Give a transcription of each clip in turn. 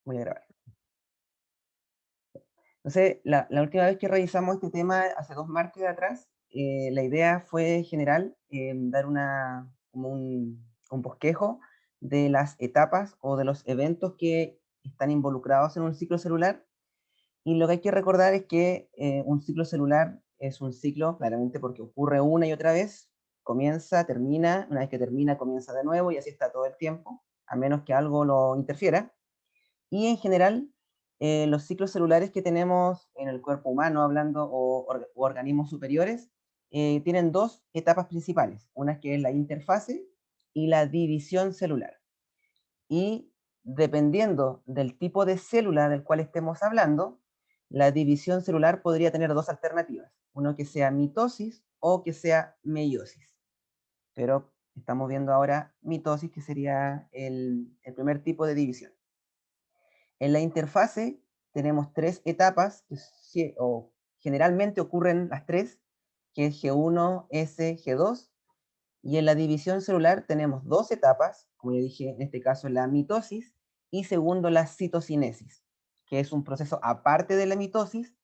Voy a grabar. Entonces, la última vez que revisamos este tema, hace 2 martes atrás, la idea fue general, dar como un bosquejo de las etapas o de los eventos que están involucrados en un ciclo celular. Y lo que hay que recordar es que un ciclo celular es un ciclo, claramente porque ocurre una y otra vez, comienza, termina, una vez que termina, comienza de nuevo y así está todo el tiempo, a menos que algo lo interfiera. Y en general, los ciclos celulares que tenemos en el cuerpo humano, hablando, o organismos superiores, tienen dos etapas principales, una que es la interfase y la división celular. Y dependiendo del tipo de célula del cual estemos hablando, la división celular podría tener dos alternativas, uno que sea mitosis o que sea meiosis. Pero estamos viendo ahora mitosis, que sería el primer tipo de división. En la interfase tenemos tres etapas, o generalmente ocurren las tres, que es G1, S, G2, y en la división celular tenemos dos etapas, como ya dije, en este caso la mitosis, y segundo la citocinesis, que es un proceso aparte de la mitosis.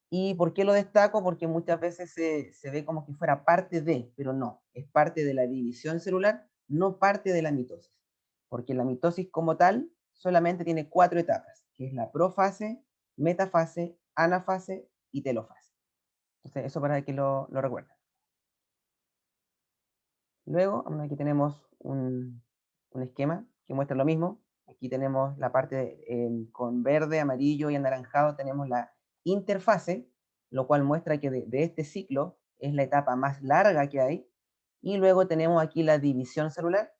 ¿Y por qué lo destaco? Porque muchas veces se ve como que fuera parte de, pero no, es parte de la división celular, no parte de la mitosis. Porque la mitosis como tal solamente tiene cuatro etapas, que es la profase, metafase, anafase y telofase. Entonces, eso para que lo recuerden. Luego, aquí tenemos un esquema que muestra lo mismo. Aquí tenemos la parte con verde, amarillo y anaranjado, tenemos la interfase, lo cual muestra que de este ciclo es la etapa más larga que hay. Y luego tenemos aquí la división celular,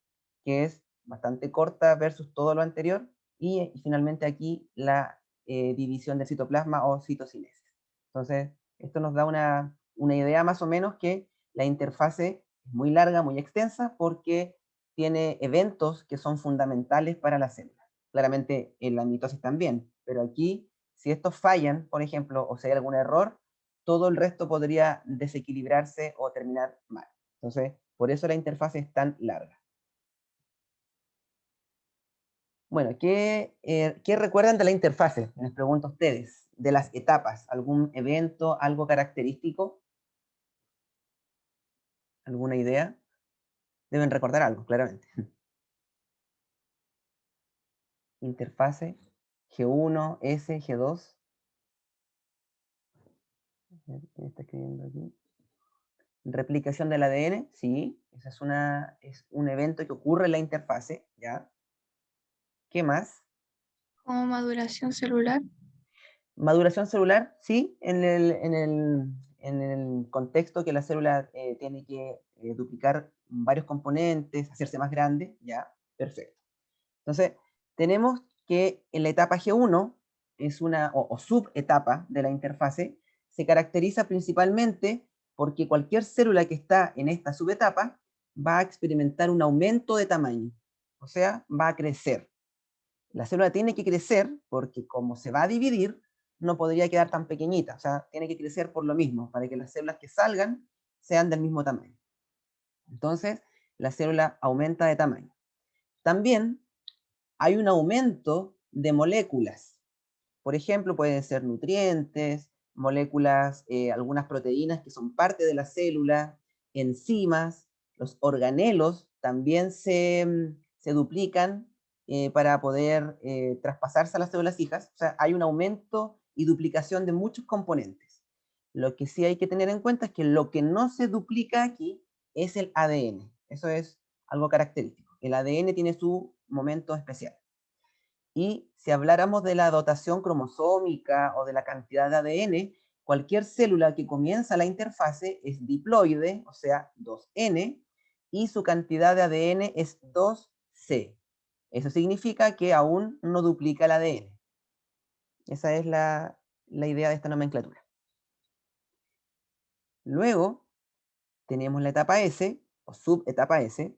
que es bastante corta versus todo lo anterior. Y finalmente aquí la división del citoplasma o citocinesis. Entonces, esto nos da una idea más o menos que la interfase es muy larga, muy extensa, porque tiene eventos que son fundamentales para la célula. Claramente en la mitosis también, pero aquí, si estos fallan, por ejemplo, o si hay algún error, todo el resto podría desequilibrarse o terminar mal. Entonces, por eso la interfaz es tan larga. Bueno, ¿qué recuerdan de la interfase? Les pregunto a ustedes, de las etapas, ¿algún evento, algo característico? ¿Alguna idea? Deben recordar algo, claramente. Interfase, G1, S, G2. ¿Quién está escribiendo aquí? Replicación del ADN, sí, esa es un evento que ocurre en la interfase, ¿ya? ¿Qué más? Como maduración celular. Maduración celular, sí, en el contexto que la célula tiene que duplicar varios componentes, hacerse más grande, ¿ya? Perfecto. Entonces, tenemos que en la etapa G1 es o subetapa de la interfase, se caracteriza principalmente porque cualquier célula que está en esta subetapa va a experimentar un aumento de tamaño, o sea, va a crecer. La célula tiene que crecer porque como se va a dividir, no podría quedar tan pequeñita, o sea, tiene que crecer por lo mismo, para que las células que salgan sean del mismo tamaño. Entonces, la célula aumenta de tamaño. También hay un aumento de moléculas. Por ejemplo, pueden ser nutrientes, moléculas, algunas proteínas que son parte de la célula, enzimas, los organelos también se duplican para poder traspasarse a las células hijas. O sea, hay un aumento y duplicación de muchos componentes. Lo que sí hay que tener en cuenta es que lo que no se duplica aquí es el ADN. Eso es algo característico. El ADN tiene su momento especial. Y si habláramos de la dotación cromosómica o de la cantidad de ADN, cualquier célula que comienza la interfase es diploide, o sea, 2N, y su cantidad de ADN es 2C. Eso significa que aún no duplica el ADN. Esa es la idea de esta nomenclatura. Luego tenemos la etapa S, o subetapa S,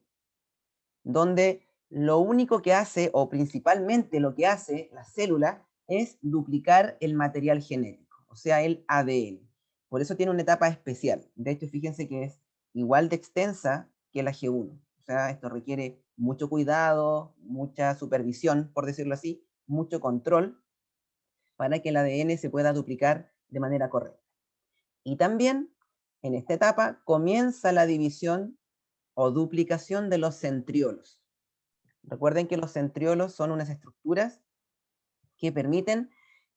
donde lo único que hace, o principalmente lo que hace la célula, es duplicar el material genético, o sea, el ADN. Por eso tiene una etapa especial. De hecho, fíjense que es igual de extensa que la G1. O sea, esto requiere mucho cuidado, mucha supervisión, por decirlo así, mucho control para que el ADN se pueda duplicar de manera correcta. Y también, en esta etapa, comienza la división o duplicación de los centriolos. Recuerden que los centriolos son unas estructuras que permiten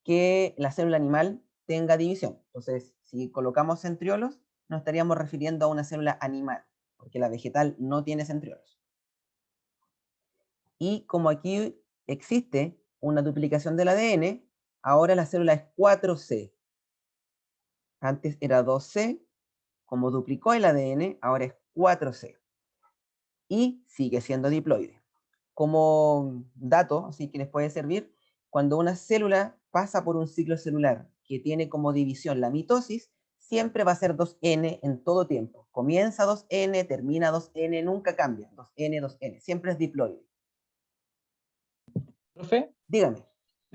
que la célula animal tenga división. Entonces, si colocamos centriolos, nos estaríamos refiriendo a una célula animal, porque la vegetal no tiene centriolos. Y como aquí existe una duplicación del ADN, ahora la célula es 4C. Antes era 2C, como duplicó el ADN, ahora es 4C. Y sigue siendo diploide. Como dato, así que les puede servir, cuando una célula pasa por un ciclo celular que tiene como división la mitosis, siempre va a ser 2N en todo tiempo. Comienza 2N, termina 2N, nunca cambia. 2N, 2N, siempre es diploide. Profe, Dígame.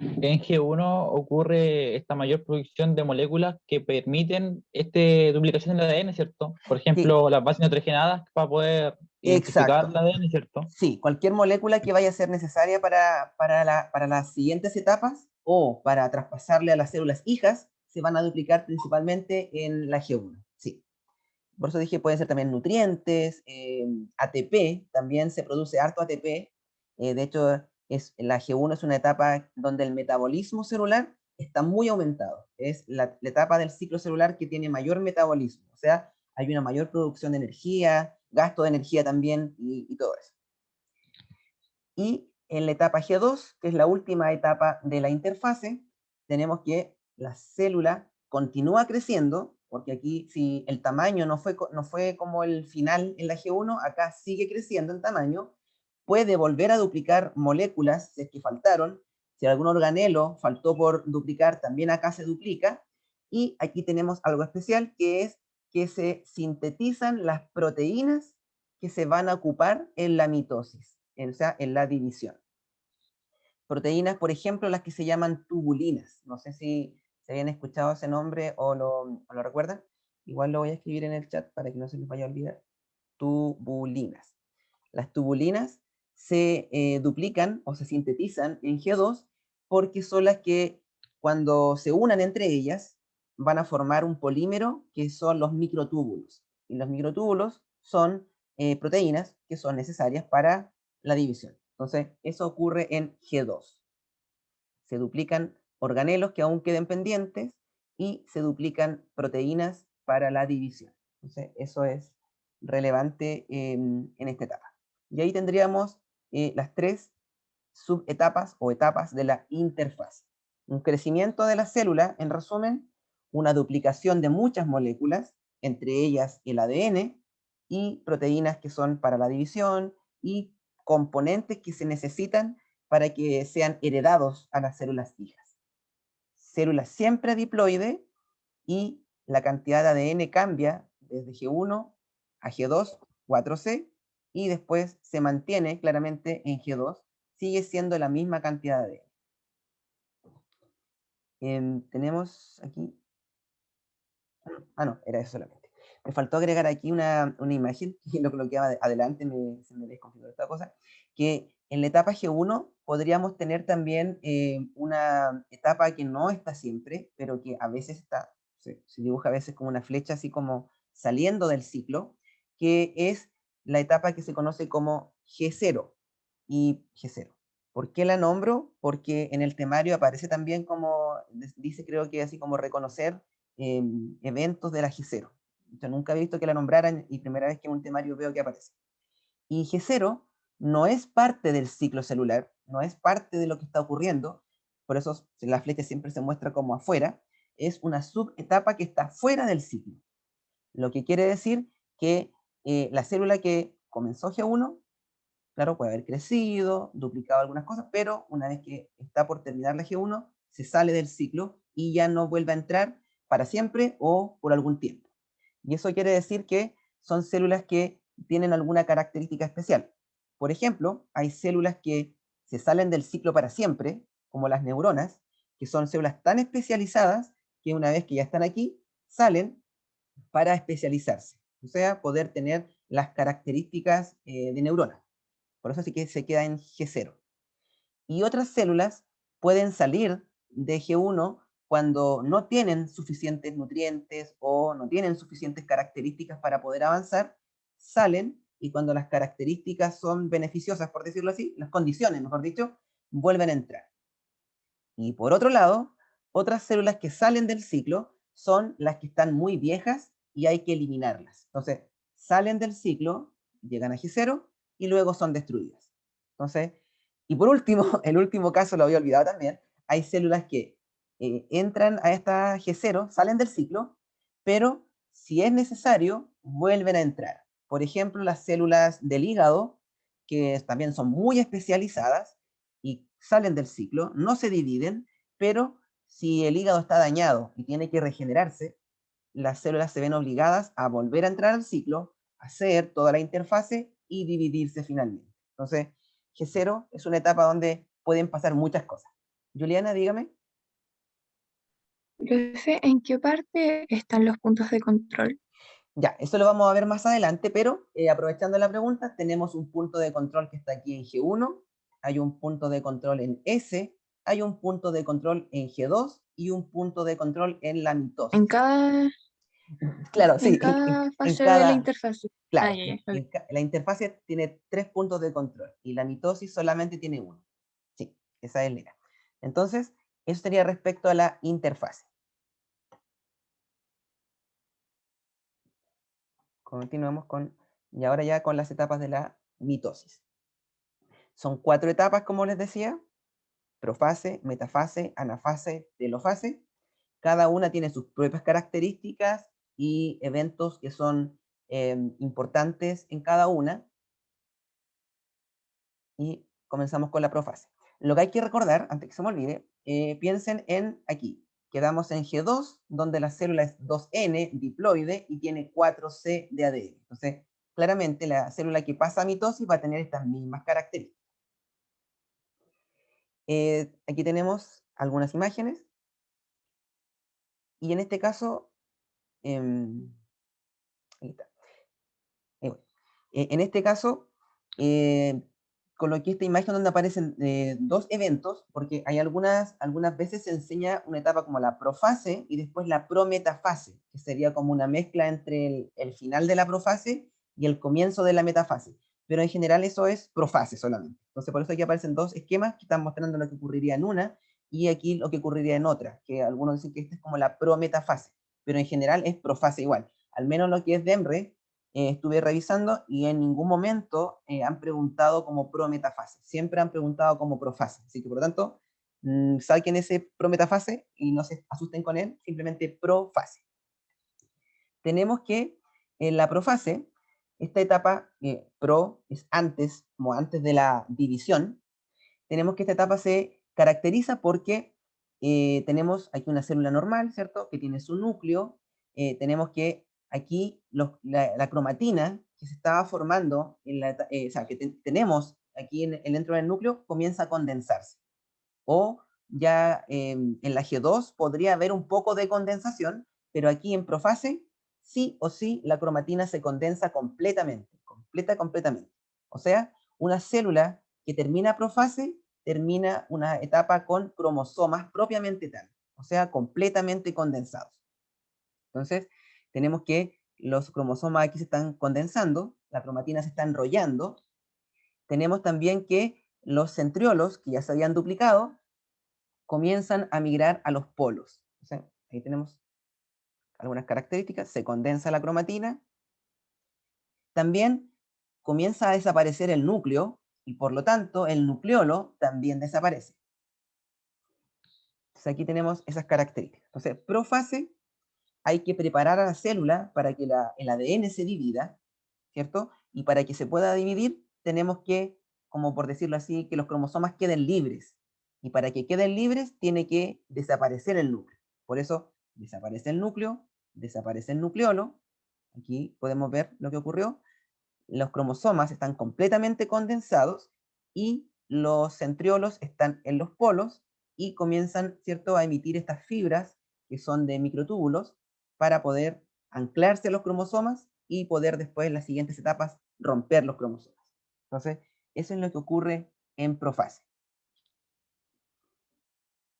en G1 ocurre esta mayor producción de moléculas que permiten esta duplicación del ADN, ¿cierto? Por Sí, ejemplo, las bases nitrogenadas para poder identificar exacto. el ADN, ¿cierto? Sí, cualquier molécula que vaya a ser necesaria para las siguientes etapas o para traspasarle a las células hijas, se van a duplicar principalmente en la G1. Sí. Por eso dije, pueden ser también nutrientes, ATP, también se produce harto ATP. De hecho, la G1 es una etapa donde el metabolismo celular está muy aumentado. Es la etapa del ciclo celular que tiene mayor metabolismo. O sea, hay una mayor producción de energía, gasto de energía también y todo eso. Y en la etapa G2, que es la última etapa de la interfase, tenemos que la célula continúa creciendo, porque aquí si el tamaño no fue como el final en la G1, acá sigue creciendo en tamaño, puede volver a duplicar moléculas si es que faltaron, si algún organelo faltó por duplicar, también acá se duplica, y aquí tenemos algo especial, que es que se sintetizan las proteínas que se van a ocupar en la mitosis, o sea, en la división. Proteínas, por ejemplo, las que se llaman tubulinas. No sé si se habían escuchado ese nombre o lo recuerdan. Igual lo voy a escribir en el chat para que no se les vaya a olvidar. Tubulinas. Las tubulinas se duplican o se sintetizan en G2 porque son las que cuando se unan entre ellas van a formar un polímero que son los microtúbulos. Y los microtúbulos son proteínas que son necesarias para la división. Entonces, eso ocurre en G2. Se duplican organelos que aún queden pendientes y se duplican proteínas para la división. Entonces, eso es relevante en esta etapa. Y ahí tendríamos las tres subetapas o etapas de la interfaz. Un crecimiento de la célula, en resumen, una duplicación de muchas moléculas, entre ellas el ADN, y proteínas que son para la división, y componentes que se necesitan para que sean heredados a las células hijas. Célula siempre diploide y la cantidad de ADN cambia desde G1 a G2, 4C, y después se mantiene claramente en G2, sigue siendo la misma cantidad de ADN. Tenemos aquí, no, era eso solamente. Me faltó agregar aquí una imagen, y lo coloqué adelante, se me desconfiguró esta cosa, que en la etapa G1 podríamos tener también una etapa que no está siempre, pero que a veces está, se dibuja a veces como una flecha así como saliendo del ciclo, que es la etapa que se conoce como G0 y G0. ¿Por qué la nombro? Porque en el temario aparece también como, dice creo que así como reconocer eventos de la G0. Yo nunca he visto que la nombraran y primera vez que en un temario veo que aparece. Y G0 no es parte del ciclo celular, no es parte de lo que está ocurriendo, por eso la flecha siempre se muestra como afuera, es una subetapa que está fuera del ciclo. Lo que quiere decir que la célula que comenzó G1, claro, puede haber crecido, duplicado algunas cosas, pero una vez que está por terminar la G1, se sale del ciclo y ya no vuelve a entrar para siempre o por algún tiempo. Y eso quiere decir que son células que tienen alguna característica especial. Por ejemplo, hay células que se salen del ciclo para siempre, como las neuronas, que son células tan especializadas que una vez que ya están aquí, salen para especializarse, o sea, poder tener las características de neurona. Por eso sí que se queda en G0. Y otras células pueden salir de G1 cuando no tienen suficientes nutrientes o no tienen suficientes características para poder avanzar, salen, y cuando las características son beneficiosas, por decirlo así, las condiciones, mejor dicho, vuelven a entrar. Y por otro lado, otras células que salen del ciclo son las que están muy viejas y hay que eliminarlas. Entonces, salen del ciclo, llegan a G0 y luego son destruidas. Entonces, y por último, el último caso lo había olvidado también, hay células que entran a esta G0, salen del ciclo, pero si es necesario, vuelven a entrar. Por ejemplo, las células del hígado, que también son muy especializadas y salen del ciclo, no se dividen, pero si el hígado está dañado y tiene que regenerarse, las células se ven obligadas a volver a entrar al ciclo, hacer toda la interfase y dividirse finalmente. Entonces, G0 es una etapa donde pueden pasar muchas cosas. Juliana, dígame. Profe, ¿en qué parte están los puntos de control? Ya, eso lo vamos a ver más adelante, pero aprovechando la pregunta, tenemos un punto de control que está aquí en G1, hay un punto de control en S, hay un punto de control en G2 y un punto de control en la En mitosis. cada, Claro, en sí, cada en fase de la cada, interfase. Ah, claro, ya, ya, ok. la interfase tiene 3 puntos de control y la mitosis solamente tiene uno. Sí, esa es la idea. Entonces, eso sería respecto a la interfase. Continuamos con, y ahora ya con las etapas de la mitosis. Son 4 etapas, como les decía: profase, metafase, anafase, telofase. Cada una tiene sus propias características y eventos que son importantes en cada una. Y comenzamos con la profase. Lo que hay que recordar, antes que se me olvide, piensen en aquí. Quedamos en G2, donde la célula es 2N, diploide, y tiene 4C de ADN. Entonces, claramente la célula que pasa a mitosis va a tener estas mismas características. Aquí tenemos algunas imágenes. Y en este caso, ahí está. En este caso, coloqué esta imagen donde aparecen 2 eventos, porque hay algunas veces se enseña una etapa como la profase y después la prometafase, que sería como una mezcla entre el final de la profase y el comienzo de la metafase. Pero en general eso es profase solamente. Entonces por eso aquí aparecen 2 esquemas que están mostrando lo que ocurriría en una y aquí lo que ocurriría en otra, que algunos dicen que esta es como la prometafase, pero en general es profase igual. Al menos lo que es DEMRE, estuve revisando y en ningún momento han preguntado como prometafase, siempre han preguntado como profase, así que por lo tanto, saquen ese prometafase y no se asusten con él, simplemente profase. Tenemos que en la profase, esta etapa pro es antes, como antes de la división, tenemos que esta etapa se caracteriza porque tenemos aquí una célula normal, ¿cierto? Que tiene su núcleo. Tenemos que aquí la cromatina que se estaba formando, o sea, que tenemos aquí dentro del núcleo, comienza a condensarse. O ya en la G2 podría haber un poco de condensación, pero aquí en profase, sí o sí, la cromatina se condensa completamente, completamente. O sea, una célula que termina profase termina una etapa con cromosomas propiamente tal, o sea, completamente condensados. Entonces, tenemos que los cromosomas aquí se están condensando, la cromatina se está enrollando. Tenemos también que los centriolos, que ya se habían duplicado, comienzan a migrar a los polos. O sea, ahí tenemos algunas características. Se condensa la cromatina. También comienza a desaparecer el núcleo y por lo tanto el nucleolo también desaparece. Entonces aquí tenemos esas características. Entonces, profase, hay que preparar a la célula para que el ADN se divida, ¿cierto? Y para que se pueda dividir, tenemos que, como por decirlo así, que los cromosomas queden libres. Y para que queden libres, tiene que desaparecer el núcleo. Por eso, desaparece el núcleo, desaparece el nucleolo. Aquí podemos ver lo que ocurrió. Los cromosomas están completamente condensados y los centriolos están en los polos y comienzan, ¿cierto?, a emitir estas fibras que son de microtúbulos para poder anclarse a los cromosomas y poder después en las siguientes etapas romper los cromosomas. Entonces, eso es lo que ocurre en profase.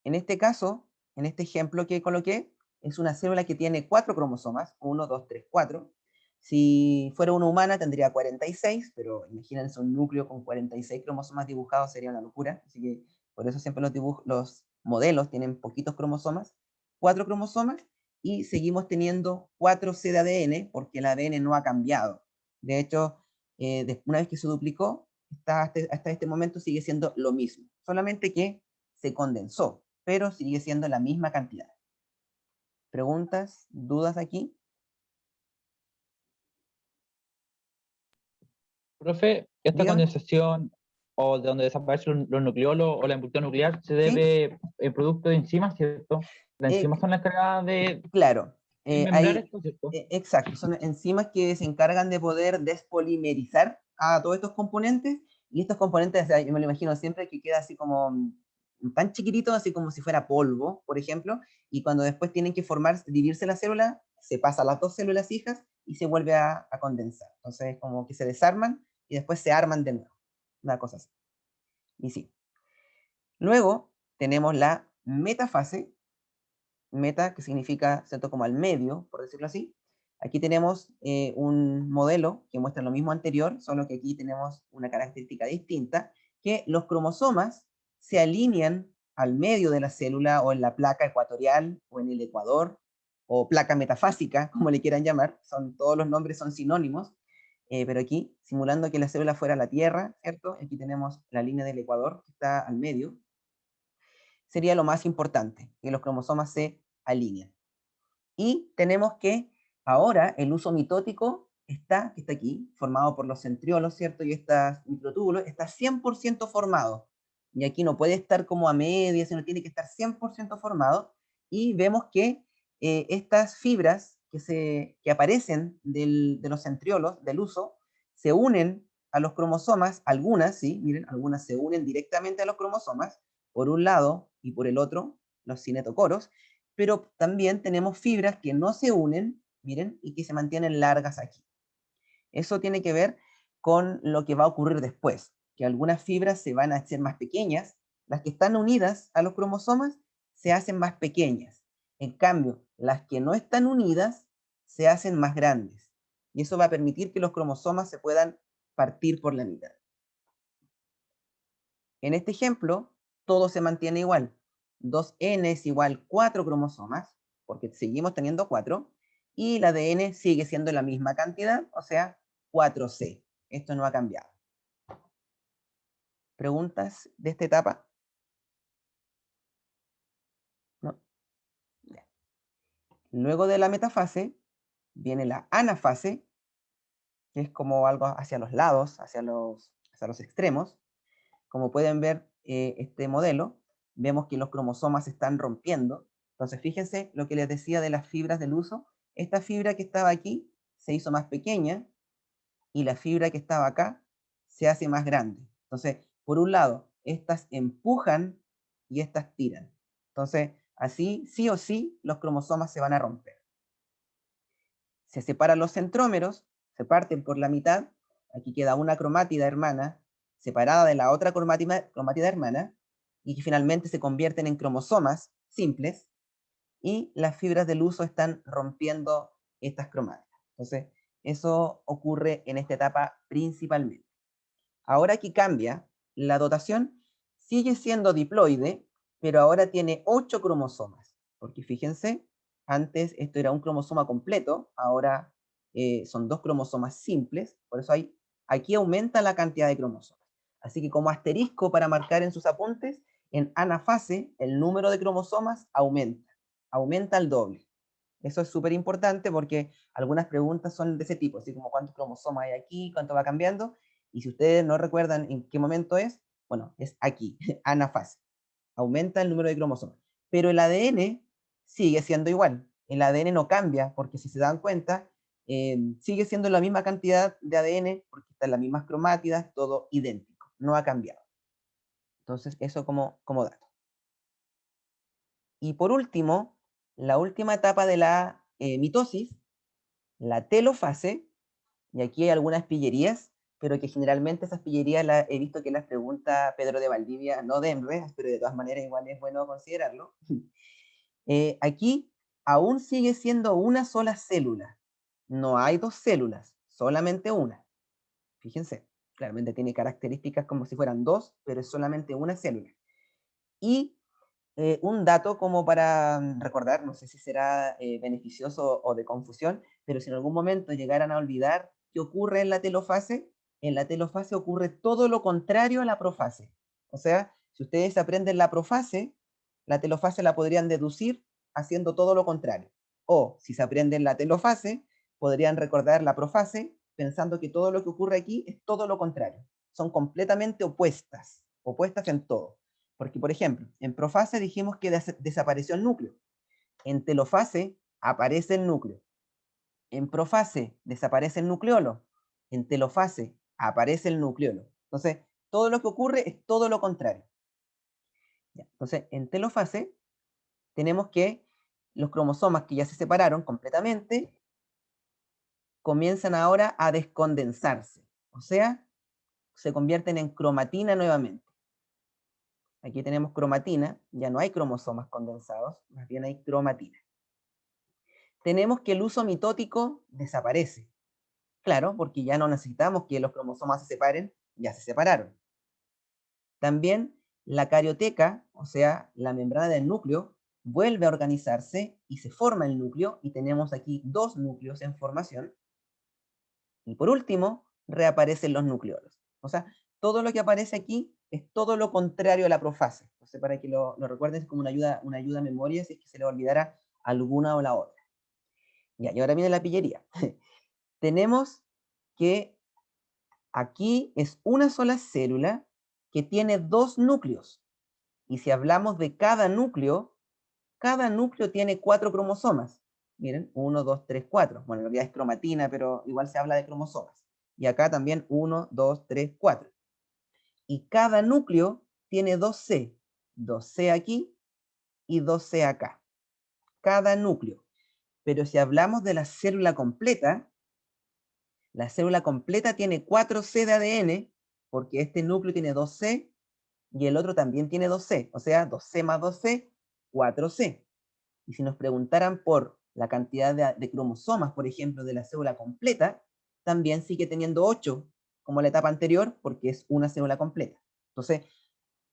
En este caso, en este ejemplo que coloqué, es una célula que tiene 4 cromosomas, 1, 2, 3, 4. Si fuera una humana tendría 46, pero imagínense un núcleo con 46 cromosomas dibujados, sería una locura. Así que por eso siempre los modelos tienen poquitos cromosomas, 4 cromosomas, y seguimos teniendo 4C de ADN, porque el ADN no ha cambiado. De hecho, una vez que se duplicó, hasta este momento sigue siendo lo mismo, solamente que se condensó, pero sigue siendo la misma cantidad. ¿Preguntas, dudas aquí? Profe, esta Dígame. condensación o de donde desaparecen los nucleolos o la envoltura nuclear se ¿Sí? debe en producto de enzimas, ¿cierto? Las Eh, enzimas son las encargadas de claro, desmembrar esto, ¿cierto? exacto, son enzimas que se encargan de poder despolimerizar a todos estos componentes, y estos componentes, o sea, yo me lo imagino siempre que queda así como tan chiquitito, así como si fuera polvo, por ejemplo, y cuando después tienen que dividirse la célula, se pasa a las dos células hijas y se vuelve a condensar. Entonces, como que se desarman y después se arman de nuevo, una cosa así. Y sí. Luego tenemos la metafase, meta, que significa, ¿cierto?, como al medio, por decirlo así. Aquí tenemos un modelo que muestra lo mismo anterior, solo que aquí tenemos una característica distinta, que los cromosomas se alinean al medio de la célula o en la placa ecuatorial o en el ecuador o placa metafásica, como le quieran llamar, todos los nombres son sinónimos, pero aquí, simulando que la célula fuera la Tierra, ¿cierto? Aquí tenemos la línea del ecuador que está al medio, sería lo más importante, que los cromosomas se alineen. Y tenemos que ahora el uso mitótico que está aquí, formado por los centriolos, ¿cierto? Y estos microtúbulos, está 100% formado. Y aquí no puede estar como a medias, sino tiene que estar 100% formado. Y vemos que estas fibras que aparecen de los centriolos, del uso, se unen a los cromosomas, algunas, sí, miren, algunas se unen directamente a los cromosomas, por un lado y por el otro, los cinetocoros, pero también tenemos fibras que no se unen, miren, y que se mantienen largas aquí. Eso tiene que ver con lo que va a ocurrir después, que algunas fibras se van a hacer más pequeñas, las que están unidas a los cromosomas se hacen más pequeñas. En cambio, las que no están unidas se hacen más grandes. Y eso va a permitir que los cromosomas se puedan partir por la mitad. En este ejemplo, todo se mantiene igual. 2N es igual 4 cromosomas, porque seguimos teniendo 4, y el ADN sigue siendo la misma cantidad, o sea, 4C. Esto no ha cambiado. ¿Preguntas de esta etapa? ¿No? Luego de la metafase, viene la anafase, que es como algo hacia los lados, hacia los extremos. Como pueden ver este modelo, vemos que los cromosomas se están rompiendo. Entonces, fíjense lo que les decía de las fibras del uso. Esta fibra que estaba aquí se hizo más pequeña y la fibra que estaba acá se hace más grande. Entonces, por un lado, estas empujan y estas tiran. Entonces, así, sí o sí, los cromosomas se van a romper. Se separan los centrómeros, se parten por la mitad, aquí queda una cromátida hermana separada de la otra cromátida hermana, y que finalmente se convierten en cromosomas simples, y las fibras del uso están rompiendo estas cromátidas. Entonces, eso ocurre en esta etapa principalmente. Ahora aquí cambia, la dotación sigue siendo diploide, pero ahora tiene 8 cromosomas, porque fíjense, antes esto era un cromosoma completo, ahora son 2 cromosomas simples, por eso aquí aumenta la cantidad de cromosomas. Así que como asterisco para marcar en sus apuntes, en anafase el número de cromosomas aumenta al doble. Eso es súper importante porque algunas preguntas son de ese tipo, así como cuántos cromosomas hay aquí, cuánto va cambiando, y si ustedes no recuerdan en qué momento es, bueno, es aquí, anafase. Aumenta el número de cromosomas. Pero el ADN sigue siendo igual. El ADN no cambia, porque si se dan cuenta, sigue siendo la misma cantidad de ADN, porque están las mismas cromátidas, todo idéntico, no ha cambiado. Entonces, eso como dato. Y por último, la última etapa de la mitosis, la telofase, y aquí hay algunas pillerías, pero que generalmente esas pillerías he visto que las pregunta Pedro de Valdivia, no Demre, pero de todas maneras igual es bueno considerarlo. Aquí aún sigue siendo una sola célula. No hay dos células, solamente una. Fíjense, claramente tiene características como si fueran dos, pero es solamente una célula. Y un dato como para recordar, no sé si será beneficioso o de confusión, pero si en algún momento llegaran a olvidar qué ocurre en la telofase ocurre todo lo contrario a la profase. O sea, si ustedes aprenden la profase, la telofase la podrían deducir haciendo todo lo contrario. O si se aprenden la telofase, podrían recordar la profase pensando que todo lo que ocurre aquí es todo lo contrario. Son completamente opuestas, opuestas en todo. Porque, por ejemplo, en profase dijimos que desapareció el núcleo. En telofase aparece el núcleo. En profase desaparece el nucleolo. En telofase aparece el nucleolo. Entonces, todo lo que ocurre es todo lo contrario. Ya, entonces, en telofase tenemos que los cromosomas que ya se separaron completamente comienzan ahora a descondensarse. O sea, se convierten en cromatina nuevamente. Aquí tenemos cromatina, ya no hay cromosomas condensados, más bien hay cromatina. Tenemos que el uso mitótico desaparece. Claro, porque ya no necesitamos que los cromosomas se separen, ya se separaron. También la carioteca, o sea, la membrana del núcleo, vuelve a organizarse y se forma el núcleo, y tenemos aquí dos núcleos en formación. Y por último, reaparecen los nucleolos. O sea, todo lo que aparece aquí es todo lo contrario a la profase. Entonces, para que lo recuerden, es como una ayuda a memoria si es que se le olvidara alguna o la otra. Ya, y ahora viene la pillería. Tenemos que aquí es una sola célula que tiene dos núcleos. Y si hablamos de cada núcleo tiene 4 cromosomas. Miren, 1, 2, 3, 4. Bueno, en realidad es cromatina, pero igual se habla de cromosomas. Y acá también 1, 2, 3, 4. Y cada núcleo tiene 2C. 2C aquí y 2C acá. Cada núcleo. Pero si hablamos de la célula completa tiene 4C de ADN, porque este núcleo tiene 2C y el otro también tiene 2C. O sea, 2C más 2C, 4C. Y si nos preguntaran por la cantidad de cromosomas, por ejemplo, de la célula completa, también sigue teniendo 8, como la etapa anterior, porque es una célula completa. Entonces,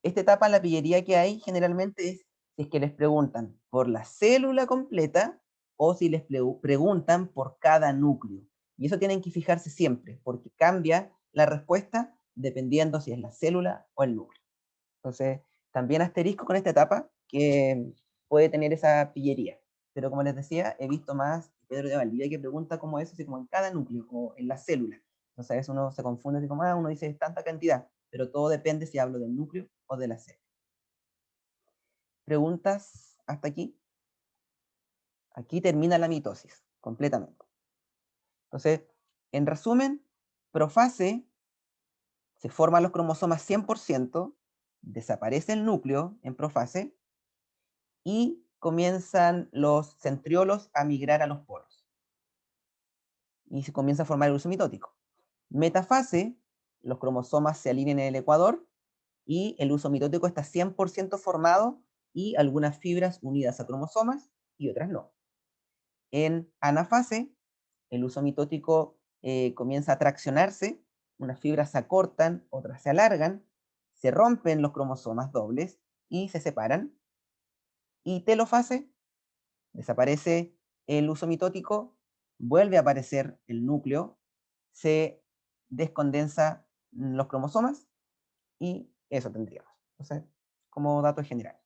esta etapa, la pillería que hay generalmente es si es que les preguntan por la célula completa o si les preguntan por cada núcleo. Y eso tienen que fijarse siempre, porque cambia la respuesta dependiendo si es la célula o el núcleo. Entonces, también asterisco con esta etapa que puede tener esa pillería. Pero como les decía, he visto más Pedro de Valdivia que pregunta como eso, así como en cada núcleo o en la célula. Entonces a veces uno se confunde, así como, uno dice es tanta cantidad, pero todo depende si hablo del núcleo o de la célula. ¿Preguntas hasta aquí? Aquí termina la mitosis, completamente. Entonces, en resumen, profase, se forman los cromosomas 100%, desaparece el núcleo en profase, y comienzan los centriolos a migrar a los polos. Y se comienza a formar el uso mitótico. Metafase, los cromosomas se alinean en el ecuador y el uso mitótico está 100% formado y algunas fibras unidas a cromosomas y otras no. En anafase, el uso mitótico comienza a traccionarse, unas fibras se acortan, otras se alargan, se rompen los cromosomas dobles y se separan. Y telofase, desaparece el uso mitótico, vuelve a aparecer el núcleo, se descondensa los cromosomas y eso tendríamos. Entonces, como dato general.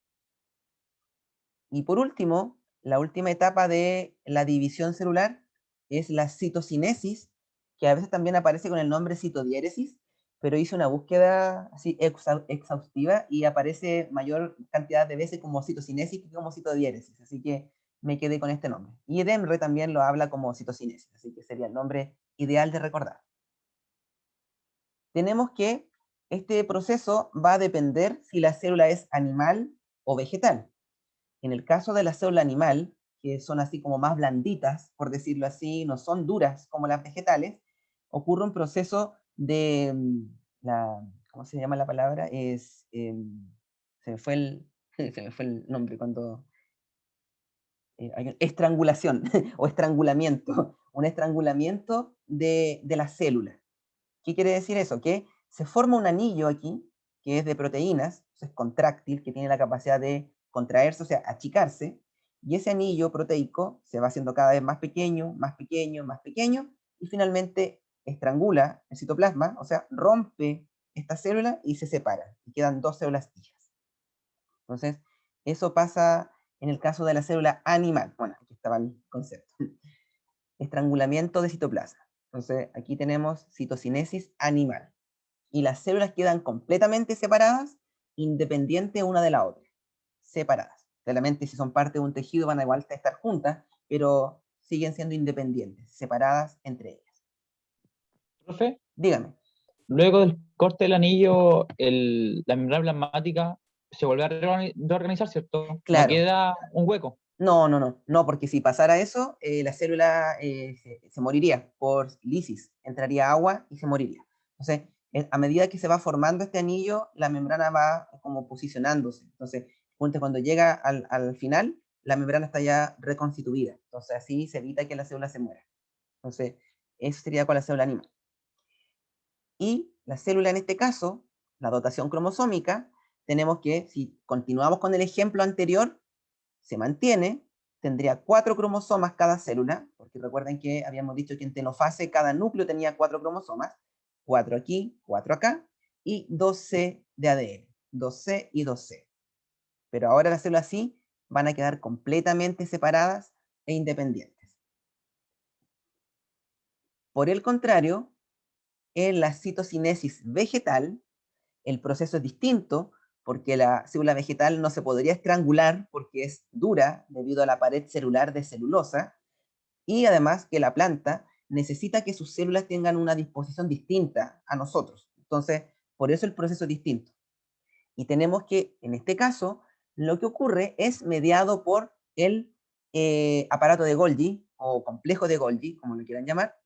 Y por último, la última etapa de la división celular es la citocinesis, que a veces también aparece con el nombre citodiéresis, pero hice una búsqueda así exhaustiva y aparece mayor cantidad de veces como citocinesis que como citodiéresis, así que me quedé con este nombre. Y Edemre también lo habla como citocinesis, así que sería el nombre ideal de recordar. Tenemos que este proceso va a depender si la célula es animal o vegetal. En el caso de la célula animal, que son así como más blanditas, por decirlo así, no son duras como las vegetales, ocurre un proceso de ¿cómo se llama la palabra? Se me fue se me fue el nombre cuando hay estrangulación o estrangulamiento, un estrangulamiento de las células. ¿Qué quiere decir eso? Que se forma un anillo aquí, que es de proteínas, es contráctil, que tiene la capacidad de contraerse, o sea, achicarse, y ese anillo proteico se va haciendo cada vez más pequeño, más pequeño, más pequeño, y finalmente estrangula el citoplasma, o sea, rompe esta célula y se separa, y quedan dos células hijas. Entonces, eso pasa en el caso de la célula animal. Bueno, aquí estaba el concepto. Estrangulamiento de citoplasma. Entonces, aquí tenemos citocinesis animal. Y las células quedan completamente separadas, independientes una de la otra. Separadas. Claramente, si son parte de un tejido, van a igual estar juntas, pero siguen siendo independientes, separadas entre ellas. Profe, Dígame. luego del corte del anillo, la membrana plasmática se vuelve a reorganizar, ¿cierto? No Claro. queda un hueco. No, porque si pasara eso, la célula se moriría por lisis, entraría agua y se moriría. Entonces, a medida que se va formando este anillo, la membrana va como posicionándose. Entonces, cuando llega al final, la membrana está ya reconstituida. Entonces, así se evita que la célula se muera. Entonces, eso sería con la célula animal. Y la célula en este caso, la dotación cromosómica, tenemos que, si continuamos con el ejemplo anterior, se mantiene, tendría 4 cromosomas cada célula, porque recuerden que habíamos dicho que en telofase cada núcleo tenía 4 cromosomas, 4 aquí, 4 acá, y 2C de ADN, 2C y 2C. Pero ahora las células sí van a quedar completamente separadas e independientes. Por el contrario, en la citocinesis vegetal, el proceso es distinto, porque la célula vegetal no se podría estrangular porque es dura debido a la pared celular de celulosa, y además que la planta necesita que sus células tengan una disposición distinta a nosotros. Entonces, por eso el proceso es distinto. Y tenemos que, en este caso, lo que ocurre es mediado por el aparato de Golgi, o complejo de Golgi, como lo quieran llamar,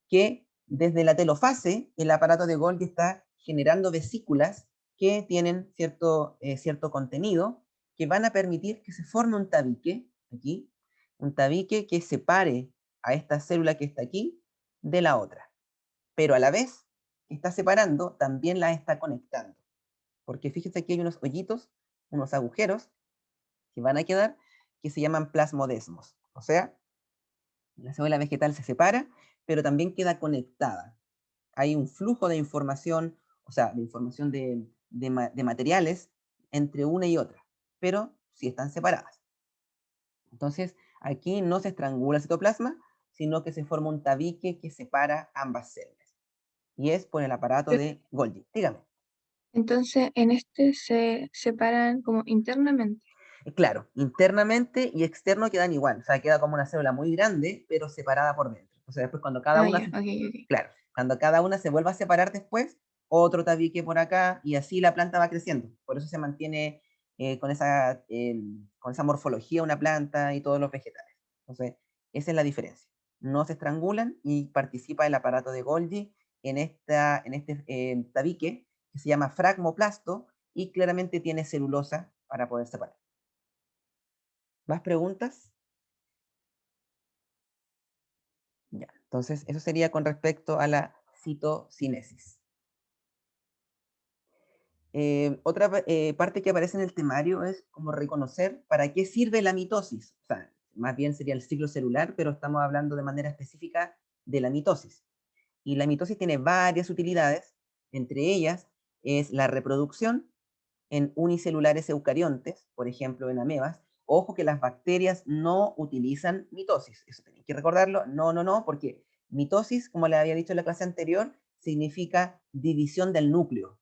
que desde la telofase, el aparato de Golgi está generando vesículas que tienen cierto contenido, que van a permitir que se forme un tabique, aquí, un tabique que separe a esta célula que está aquí de la otra. Pero a la vez que está separando, también la está conectando. Porque fíjense que hay unos hoyitos, unos agujeros que van a quedar, que se llaman plasmodesmos. O sea, la célula vegetal se separa, pero también queda conectada. Hay un flujo de información, o sea, de información de materiales entre una y otra, pero sí están separadas. Entonces, aquí no se estrangula el citoplasma, sino que se forma un tabique que separa ambas células. Y es por el aparato de Golgi. Dígame. Entonces, en este se separan como internamente. Claro, internamente y externo quedan igual. O sea, queda como una célula muy grande, pero separada por dentro. O sea, después cuando cada Ah, una, ya, ok. claro, cuando cada una se vuelva a separar después, otro tabique por acá, y así la planta va creciendo. Por eso se mantiene con esa morfología una planta y todos los vegetales. Entonces, esa es la diferencia. No se estrangulan y participa el aparato de Golgi en este tabique que se llama fragmoplasto y claramente tiene celulosa para poder separar. ¿Más preguntas? Ya, entonces eso sería con respecto a la citocinesis. Otra parte que aparece en el temario es como reconocer para qué sirve la mitosis. O sea, más bien sería el ciclo celular, pero estamos hablando de manera específica de la mitosis. Y la mitosis tiene varias utilidades, entre ellas es la reproducción en unicelulares eucariontes, por ejemplo en amebas. Ojo que las bacterias no utilizan mitosis, eso tenéis que recordarlo, no, porque mitosis, como les había dicho en la clase anterior, significa división del núcleo.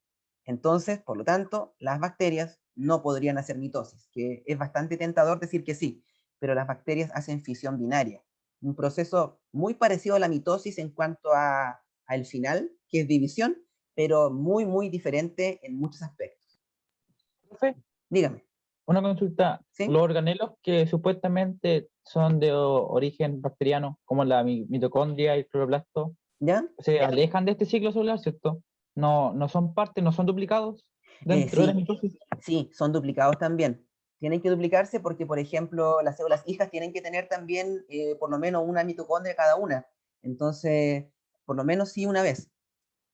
Entonces, por lo tanto, las bacterias no podrían hacer mitosis, que es bastante tentador decir que sí, pero las bacterias hacen fisión binaria, un proceso muy parecido a la mitosis en cuanto al final, que es división, pero muy diferente en muchos aspectos. Profe, Dígame, una consulta. ¿sí? Los organelos que supuestamente son de origen bacteriano, como la mitocondria y el cloroplasto, ¿Ya? se alejan de este ciclo celular, ¿cierto? No son parte, no son duplicados dentro de la Sí, mitosis. sí, son duplicados también. Tienen que duplicarse porque, por ejemplo, las células hijas tienen que tener también por lo menos una mitocondria cada una. Entonces, por lo menos sí una vez.